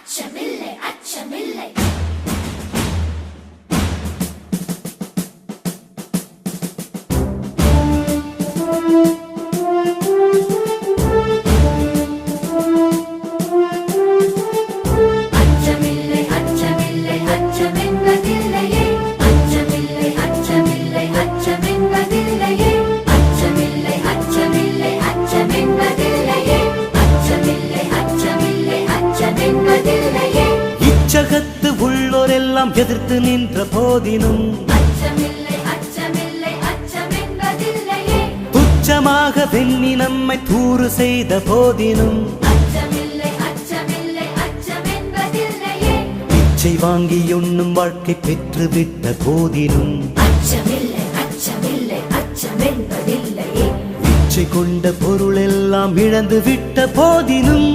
அச்சமில்லை அச்சமில்லை. இச்சகத்து உள்ளோரெல்லாம் எதிர்த்து நின்ற போதினும் துச்சமாக வெண்ணி நம்மை தூறு செய்த போதினும் பிச்சை வாங்கி உண்ணும் வாழ்க்கை பெற்றுவிட்ட போதினும் பிச்சை கொண்ட பொருள் எல்லாம் இழந்து விட்ட போதினும்